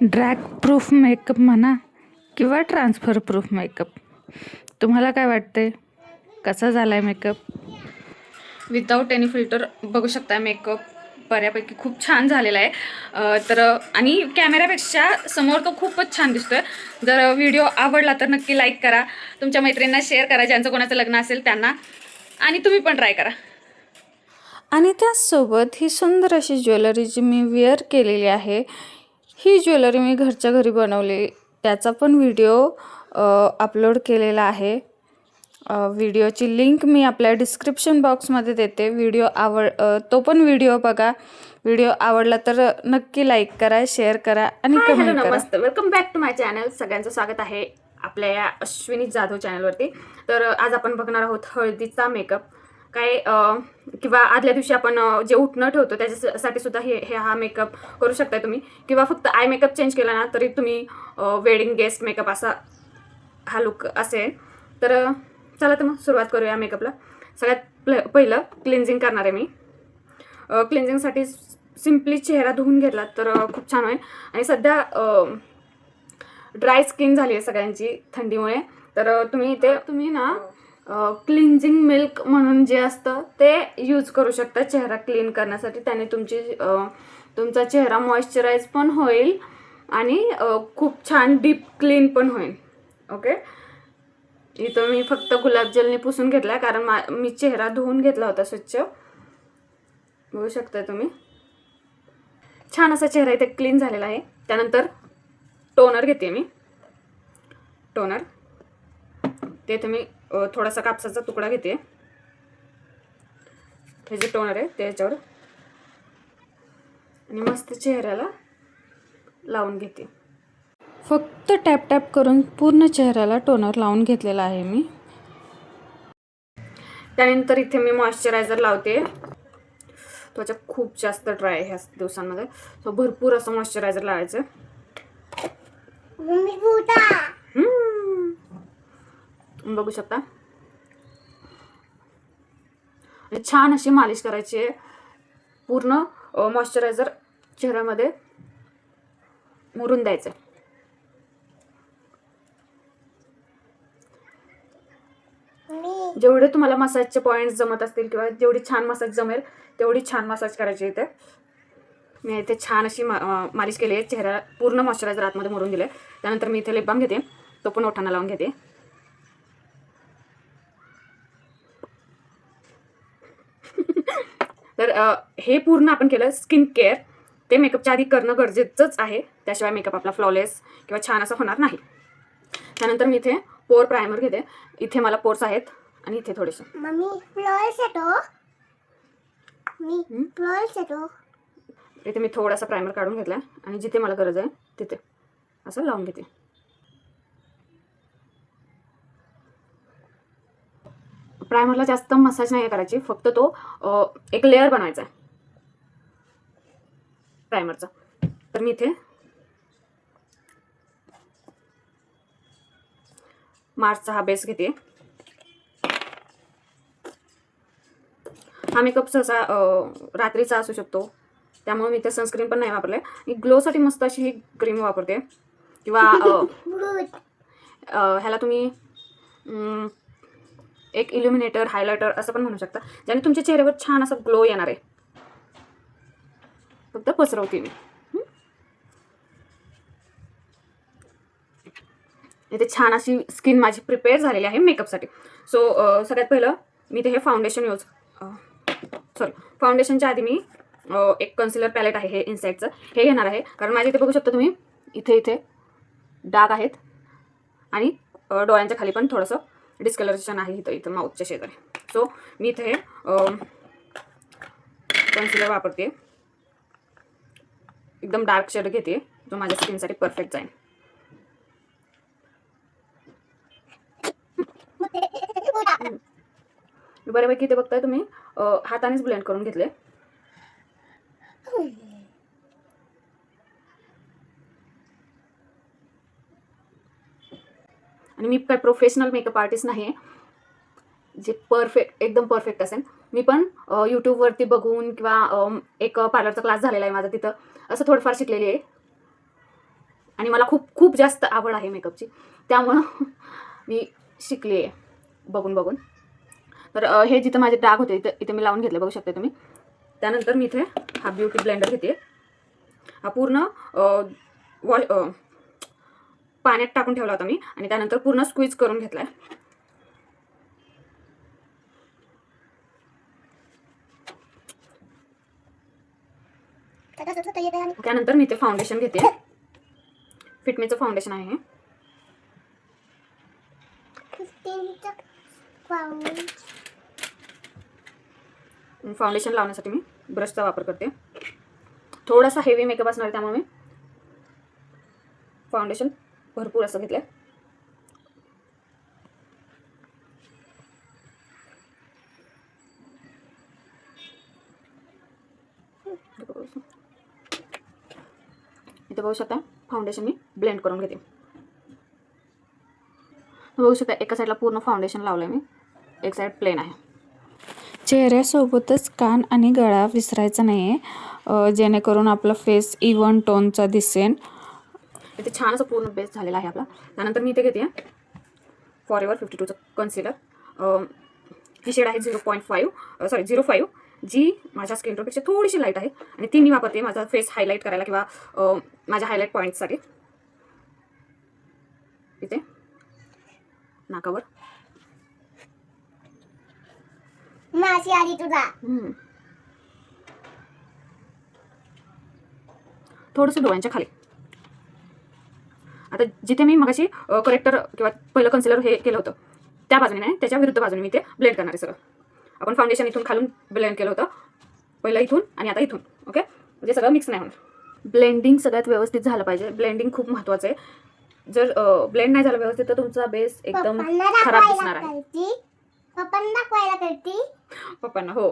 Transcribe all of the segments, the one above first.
Drag proof makeup म्हणा किंवा transfer proof makeup, तुम्हाला काय वाटते? कसा झाला आहे मेकअप? विदाऊट एनी फिल्टर बघू शकता, मेकअप बऱ्यापैकी खूप छान झालेला आहे. आणि कॅमेऱ्यापेक्षा समोर तो खूपच छान दिसतोय. जर व्हिडिओ आवडला तर नक्की लाईक करा, तुमच्या मैत्रिणींना शेअर करा, ज्यांचं कोणाचं लग्न असेल त्यांना, आणि तुम्ही पण ट्राय करा. आणि त्याचसोबत ही सुंदर अशी ज्वेलरी जी मी वेअर केलेली आहे, ही ज्वेलरी मी घरच्या घरी बनवली, त्याचा पण व्हिडिओ अपलोड केलेला आहे. व्हिडिओची लिंक मी आपल्या डिस्क्रिप्शन बॉक्समध्ये देते. तो पण व्हिडिओ बघा. व्हिडिओ आवडला तर नक्की लाईक करा, शेअर करा आणि कमेंट करा. नमस्ते, welcome back to my channel. सगळ्यांचं स्वागत आहे आपल्या या अश्विनी जाधव चॅनलवरती. तर आज आपण बघणार आहोत हळदीचा मेकअप. किंवा आदल्या दिवशी आपण जे उठणं ठेवतो त्याच्यासाठी सुद्धा हा मेकअप करू शकता तुम्ही, किंवा फक्त आय मेकअप चेंज केला ना तरी तुम्ही वेडिंग गेस्ट मेकअप असा हा लुक असेल. तर चला तर मग सुरुवात करूया मेकअपला. सगळ्यात पहिलं क्लिन्झिंग करणार आहे मी. क्लिन्झिंगसाठी सिम्पली चेहरा धुवून घेतला तर खूप छान होईल. आणि सध्या ड्राय स्किन झाली आहे सगळ्यांची थंडीमुळे, तर तुम्ही ना क्लिन्झिंग मिल्क म्हणून जे असतं ते यूज करू शकता चेहरा क्लीन करण्यासाठी. त्याने तुमचा चेहरा मॉइश्चराईज पण होईल आणि खूप छान डीप क्लीन पण होईल. ओके, इथं मी फक्त गुलाबजलने पुसून घेतला, कारण मी चेहरा धुवून घेतला होता स्वच्छ. बघू शकता तुम्ही, छान असा चेहरा इथे क्लीन झालेला आहे. त्यानंतर टोनर घेते मी. टोनर ते तुम्ही थोडासा कापसाचा तुकडा घेते, हे जे टोनर आहे त्याच्यावर, आणि मस्त चेहऱ्याला लावून घेते. फक्त टॅप टॅप करून पूर्ण चेहऱ्याला टोनर लावून घेतलेला आहे मी. त्यानंतर इथे मी मॉइश्चरायझर लावते. त्वचा खूप जास्त ड्राय आहे ह्या दिवसांमध्ये, सो भरपूर असं मॉइश्चरायझर लावायचं. बघू शकता, छान अशी मालिश करायची आहे. पूर्ण मॉइश्चरायझर चेहऱ्यामध्ये मुरून द्यायचं. जेवढे तुम्हाला मसाजचे पॉईंट्स जमत असतील किंवा जेवढी छान मसाज जमेल तेवढी छान मसाज करायची इथे. मी इथे छान अशी मालिश केली आहे. चेहरा पूर्ण मॉइश्चरायझर आतमध्ये मुरून दिले. त्यानंतर मी इथे लिप बाम घेते, तो पण ओठांना लावून घेते. तर हे पूर्ण आपण केलं स्किन केअर. ते मेकअपच्या आधी करणं गरजेचंच आहे, त्याशिवाय मेकअप आपला फ्लॉलेस किंवा छान असं होणार नाही. त्यानंतर मी इथे पोर प्रायमर घेते. इथे मला पोर्स आहेत आणि इथे थोडेसे. इथे मी थोडासा प्रायमर काढून घेतला आणि जिथे मला गरज आहे तिथे असं लावून घेते. प्रायमरला जास्त मसाज नाही करायची, फक्त तो एक लेअर बनवायचा आहे प्रायमरचा. तर मी इथे मार्सचा हा बेस घेते. हा मेकअप सहसा रात्रीचा असू शकतो, त्यामुळे मी इथे सनस्क्रीन पण नाही वापरले. मी ग्लोसाठी मस्त अशी ही क्रीम वापरते, किंवा ह्याला तुम्ही एक इल्युमिनेटर, हायलायटर असं पण म्हणू शकता, ज्याने तुमच्या चेहऱ्यावर छान असा ग्लो येणार आहे. फक्त पसरवते मी. इथे छान अशी स्किन माझी प्रिपेअर झालेली आहे मेकअपसाठी. सो सगळ्यात पहिलं मी इथे हे फाउंडेशनच्या आधी मी एक कन्सिलर पॅलेट आहे, हे इनसाईडचं, हे घेणार आहे. कारण माझ्या इथे बघू शकता तुम्ही, इथे डाग आहेत आणि डोळ्यांच्या खाली पण थोडंसं डिस्कलरेशन आहे इथं माउथच्या शेजारी. सो मी इथे कन्सिलर वापरते. एकदम डार्क शेड घेते, जो माझ्या स्किनसाठी परफेक्ट जाईल. बऱ्यापैकी इथे बघताय तुम्ही, हातानेच ब्लेंड करून घेतले. आणि मी काय प्रोफेशनल मेकअप आर्टिस्ट नाही आहे जे एकदम परफेक्ट असेल. मी पण यूट्यूबवरती बघून किंवा एक पार्लरचा क्लास झालेला आहे माझा, तिथं असं थोडंफार शिकलेली आहे. आणि मला खूप खूप जास्त आवड आहे मेकअपची, त्यामुळं मी शिकली आहे बघून बघून. तर हे जिथं माझे डाग होते इथे मी लावून घेतले, बघू शकता तुम्ही. त्यानंतर मी इथे हा ब्युटी ब्लेंडर घेते. हा पूर्ण पाण्यात टाकून ठेवला होता मी आणि त्यानंतर पूर्ण स्क्वीज करून घेतलाय. त्यानंतर मी इथे फाउंडेशन घेते. फिटमीचं फाउंडेशन आहे हे. फाउंडेशन लावण्यासाठी मी ब्रशचा वापर करते. थोडासा हेवी मेकअप असणार त्यामुळे मी फाउंडेशन भरपूर असं घेतलंय. इथे बघू शकता फाउंडेशन मी ब्लेंड करून घेते. बघू शकता एका साईडला पूर्ण फाउंडेशन लावलंय मी, एक साईड प्लेन आहे. चेहऱ्यासोबतच कान आणि गळा विसरायचा नाही आहे, जेणेकरून आपला फेस इव्हन टोनचा दिसेल. इथे छान असं पूर्ण बेस झालेला आहे आपला. त्यानंतर मी इथे घेते फॉरएव्हर 52चं कन्सिलर. ही शेड आहे 0.5 जी माझ्या स्किन टोनपेक्षा थोडीशी लाईट आहे आणि ती मी वापरते माझा फेस हायलाईट करायला किंवा माझ्या हायलाईट पॉईंटसाठी. इथे नाकावर माशी आली तुला. थोडंसं डोळ्यांच्या खाली. आता जिथे मी मगाशी करेक्टर किंवा पहिलं कन्सिलर हे केलं होतं त्या बाजूने नाही, त्याच्या विरुद्ध बाजूने मी ते ब्लेंड करणार आहे सगळं. आपण फाउंडेशन इथून खालून ब्लेंड केलं होतं, पहिलं इथून आणि आता इथून. ओके, म्हणजे सगळं मिक्स नाही होणार. ब्लेंडिंग सगळ्यात व्यवस्थित झालं पाहिजे. ब्लेंडिंग खूप महत्त्वाचं आहे. जर ब्लेंड नाही झालं व्यवस्थित तर तुमचा बेस एकदम खराब दिसणार आहे. पप्पांना दाखवायला करती. पप्पांना हो.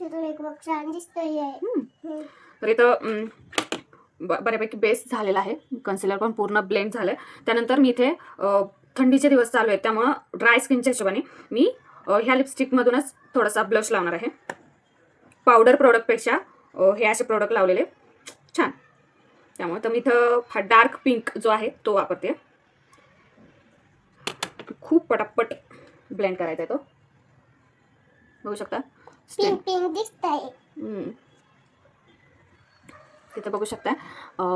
एक छान दिसतोय. तर इथं बऱ्यापैकी बेस झालेला आहे. कन्सिलर पण पूर्ण ब्लेंड झालं आहे. त्यानंतर मी इथे थंडीचे दिवस चालू आहेत त्यामुळं ड्राय स्किनच्या हिशोबाने मी ह्या लिपस्टिकमधूनच थोडासा ब्लश लावणार आहे. पावडर प्रोडक्टपेक्षा हे असे प्रोडक्ट लावलेले छान, त्यामुळे तर मी इथं हा डार्क पिंक जो आहे तो वापरते. खूप पटापट ब्लेंड करायचा आहे तो, बघू शकता. पिंक पिंक दिसतंय. तिथे बघू शकता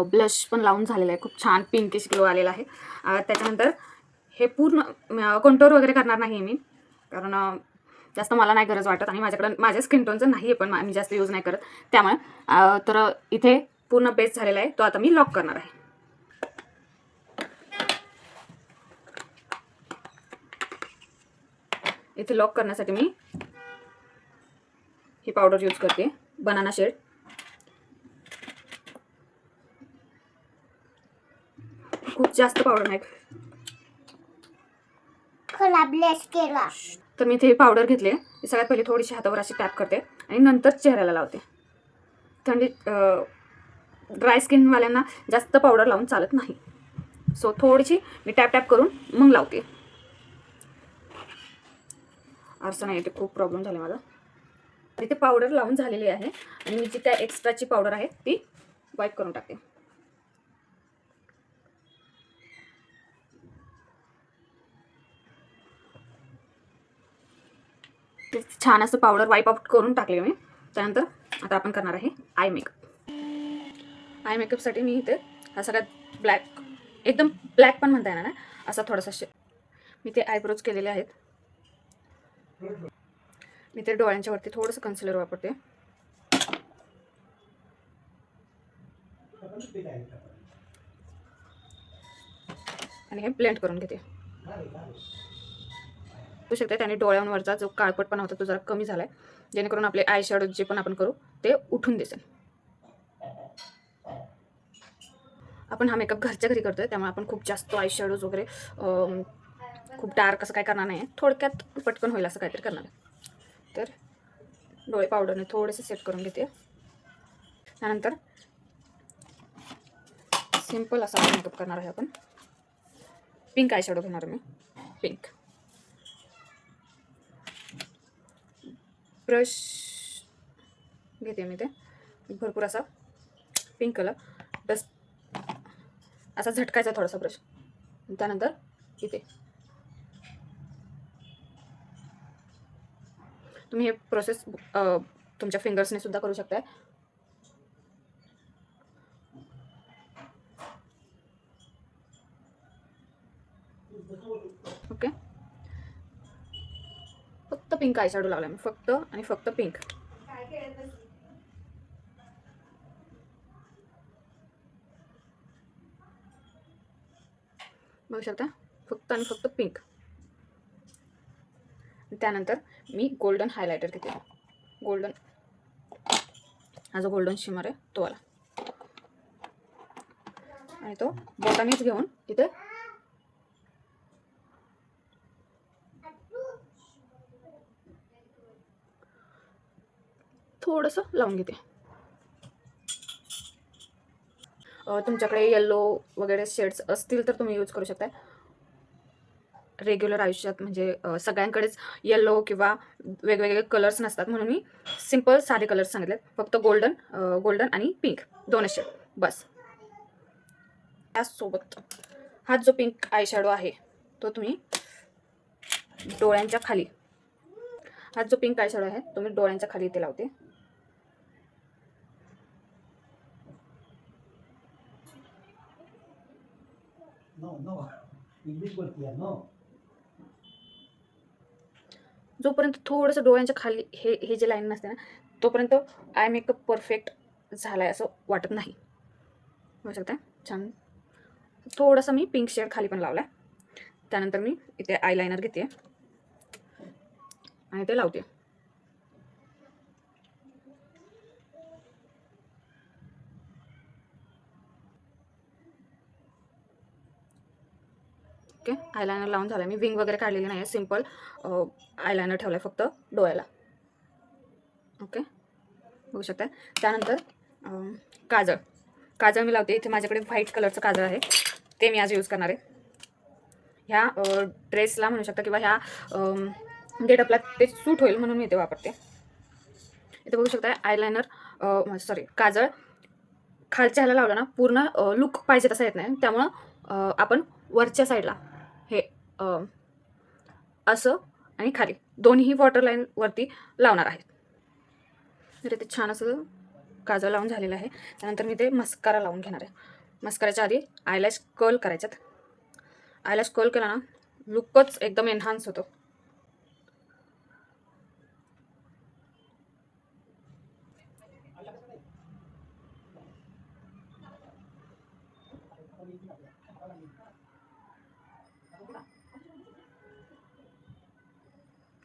ब्लश पण लावून झालेला आहे, खूप छान पिंकिश ग्लो आलेला आहे. त्याच्यानंतर हे पूर्ण कंटोर वगैरे करणार नाही मी, कारण जास्त मला नाही गरज वाटत आणि माझ्याकडं माझ्या स्किन टोनचं नाही आहे, पण मी जास्त यूज नाही करत त्यामुळे. तर इथे पूर्ण बेस झालेला आहे, तो आता मी लॉक करणार आहे. इथे लॉक करण्यासाठी मी ही पावडर यूज करते, बनाना शेड. खूप जास्त पावडर नाही, खोला ब्लश केला. तर मी इथे ही पावडर घेतली. सगळ्यात पहिले थोडीशी हातावर अशी टॅप करते आणि नंतर चेहऱ्याला लावते. थंडी ड्राय स्किनवाल्यांना जास्त पावडर लावून चालत नाही, सो थोडीशी मी टॅप टॅप करून मग लावते. आरसा नाही, इथे खूप प्रॉब्लेम झाले माझा. इथे पावडर लावून झालेली आहे आणि मी जी काय एक्स्ट्राची पावडर आहे ती वाईप करून टाकते. छान असं पावडर वाईप आउट करून टाकले मी. त्यानंतर आता आपण करणार आहे आय मेकअप. आय मेकअपसाठी मी इथे हा सगळ्यात ब्लॅक, एकदम ब्लॅक पण म्हणता येणार ना, असा थोडासा मी ते आयब्रोज केलेले आहेत. मी ते डोळ्यांच्या वरती थोडंसं कन्सिलर वापरते आणि हे ब्लेंड करून घेते. बघू शकता त्याने डोळ्यांवरचा जो काळपटपणा होता तो जरा कमी झालाय, जेणेकरून आपले आय शॅडो जे पण आपण करू ते उठून दिसेल. आपण हा मेकअप घरच्या घरी करतोय त्यामुळे आपण खूप जास्त आय शॅडोज वगैरे खूप डार्क असं काय करणार नाही, थोडक्यात पटकन होईल असं काहीतरी करणार आहे. तर डोळे पावडरने थोडेसे सेट करून घेते. त्यानंतर सिंपल असा मेकअप करणार आहे आपण. पिंक आय शॅडो घेणार मी, पिंक ब्रश घेते मी ते भरपूर असा पिंक कलर डस्ट असा झटकायचा थोडासा ब्रश. त्यानंतर इथे तुम्ही हे प्रोसेस तुमच्या फिंगर्सने सुद्धा करू शकताय. ओके, फक्त पिंक आय शॅडो लावला मी, फक्त आणि फक्त पिंक. बघू शकता, फक्त आणि फक्त पिंक. त्यानंतर मी गोल्डन हायलायटर घेते. गोल्डन, हा जो गोल्डन शिमर आहे तो आला, आणि तो बॉटमीच घेऊन इथे थोडंसं लावून घेते. तुमच्याकडे येल्लो वगैरे शेड्स असतील तर तुम्ही यूज करू शकता. रेग्युलर आयुष्यात म्हणजे सगळ्यांकडेच येल्लो किंवा वेगवेगळे कलर्स नसतात, म्हणून मी सिम्पल साधे कलर्स सांगितलेत. फक्त गोल्डन आणि पिंक दोनच शेड बस. त्यासोबत हा जो पिंक आय शॅडो आहे तो तुम्ही डोळ्यांच्या खाली, हा जो पिंक आय शॅडो आहे तो मी डोळ्यांच्या खाली इथे लावते. जोपर्यंत थोडंसं डोळ्यांच्या खाली हे जे लाईन नसते ना, तोपर्यंत आय मेकअप परफेक्ट झालाय असं वाटत नाही. बघू शकता छान. थोडंसं मी पिंक शेड खाली पण लावलाय. त्यानंतर मी इथे आयलायनर घेते आणि ते लावते. ओके, आयलायनर लावून झालं. मी विंग वगैरे काढलेली नाही आहे, सिम्पल आयलायनर ठेवलं आहे फक्त डोळ्याला. ओके, बघू शकता. त्यानंतर काजळ मी लावते. इथे माझ्याकडे व्हाईट कलरचं काजळ आहे, ते मी आज यूज करणार आहे. ह्या ड्रेसला म्हणू शकता किंवा ह्या गेटअपला ते सूट होईल म्हणून मी ते वापरते. इथे बघू शकता आयलायनर काजळ खालच्या ह्याला लावलं ना पूर्ण लुक पाहिजे तसा येत नाही. त्यामुळं आपण वरच्या साईडला हे असं आणि खाली दोन्ही वॉटरलाईन वरती लावणार आहेत. तर इथे छान असं काजळ लावून झालेलं आहे. त्यानंतर मी ते मस्कारा लावून घेणार आहे. मस्काराच्या आधी आयलॅश कर्ल करायच्यात. आयलॅश कर्ल केला ना लुकच एकदम एनहान्स होतो.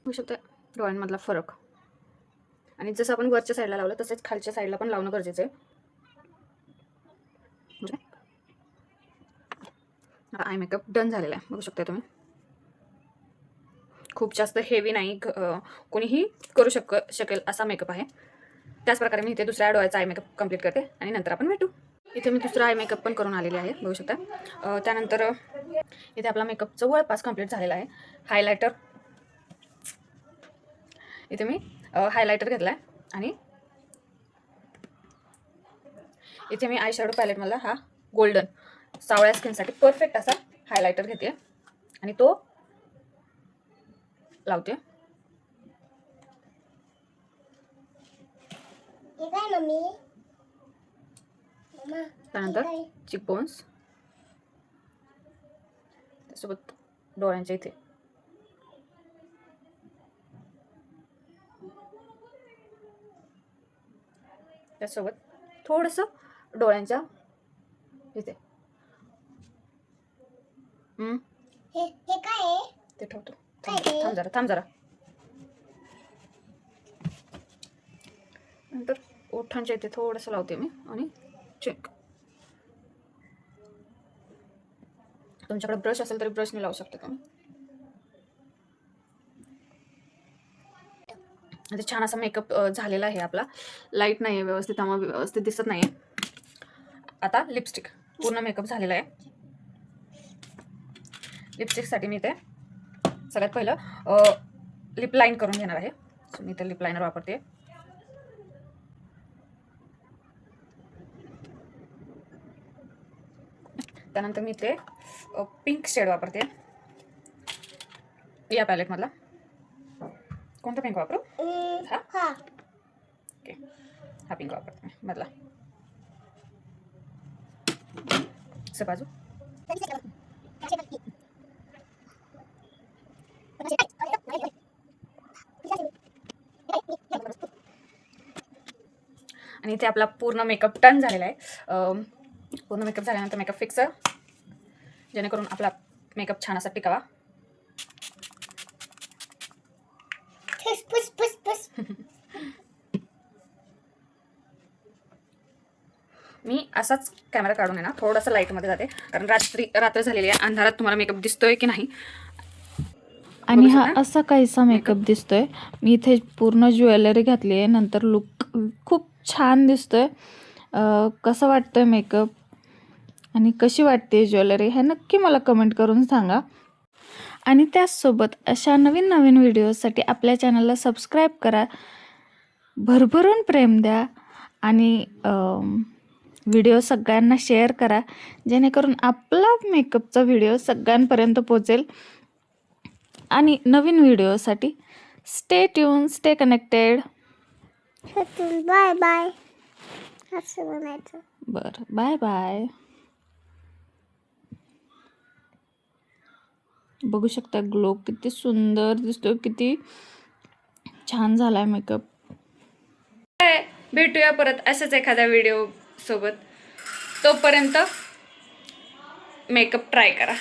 होऊ शकतं डोळ्यांमधला फरक. आणि जसं आपण वरच्या साईडला लावलं तसेच खालच्या साईडला पण लावणं गरजेचं आहे. आय मेकअप डन झालेला आहे, बघू शकता तुम्ही. खूप जास्त हेवी नाही, कोणीही करू शकेल असा मेकअप आहे. त्याचप्रकारे मी इथे दुसऱ्या डोळ्याचा आय मेकअप कंप्लीट करते आणि नंतर आपण भेटू. इथे मी दुसरा आय मेकअप पण करून आलेली आहे, बघू शकता. त्यानंतर इथे आपला मेकअप जवळपास कंप्लीट झालेला आहे. हायलायटर इथे मी हायलायटर घेतला आहे आणि इथे मी आय शॅडो पॅलेटमधला हा गोल्डन सावळ्या स्किनसाठी परफेक्ट असा हायलायटर घेते आणि तो लावते. त्यानंतर चिकबोन्स, त्यासोबत डोळ्यांच्या इथे. त्यासोबत थोडंसं डोळ्यांच्या इथे. हे काय आहे? ते ठेवतो. थांब जरा. नंतर ओठांच्या इथे थोडंसं लावते मी आणि चेक. तुमच्याकडे ब्रश असेल तरी ब्रशने लावू शकता तुम्ही. आता छान असा मेकअप झालेला आहे आपला. लाईट नाही आहे व्यवस्थित, त्यामुळे व्यवस्थित दिसत नाही आहे. आता लिपस्टिक पूर्ण मेकअप झालेला आहे. लिपस्टिकसाठी मी ते सगळ्यात पहिलं लिप लाईन करून घेणार आहे. मी ते लिप लायनर वापरते. त्यानंतर मी इथे पिंक शेड वापरते या पॅलेटमधला. कोणता पिंक वापरू? हा हा ओके, हा पिंक वापरते मी मधला. असं बाजू. आणि इथे आपला पूर्ण मेकअप डन झालेला आहे. पूर्ण मेकअप झाल्यानंतर मेकअप फिक्स, जेणेकरून आपला मेकअप छान असा टिकावा. पुस पुस पुस पुस. मी असाच कॅमेरा काढून आहे ना थोडंसं लाईटमध्ये जाते, कारण रात्र झालेली आहे, अंधारात तुम्हाला मेकअप दिसतोय की नाही. आणि हा असा काहीसा मेकअप दिसतोय. मी इथे पूर्ण ज्वेलरी घातली आहे, नंतर लुक खूप छान दिसतोय. कसं वाटतंय मेकअप आणि कशी वाटते ज्वेलरी हे नक्की मला कमेंट करून सांगा. आणि त्याचसोबत अशा नवीन नवीन व्हिडिओसाठी आपल्या चॅनलला सबस्क्राईब करा, भरभरून प्रेम द्या आणि व्हिडिओ सगळ्यांना शेअर करा, जेणेकरून आपला मेकअपचा व्हिडिओ सगळ्यांपर्यंत पोचेल. आणि नवीन व्हिडिओसाठी stay tune, stay connected. Bye bye असं म्हणायचं. बरं, बाय बाय. बघू शकता ग्लो किती सुंदर दिसतोय, किती छान झालाय मेकअप. भेटूया परत असंच एखाद्या व्हिडिओ सोबत. तोपर्यंत मेकअप ट्राय करा.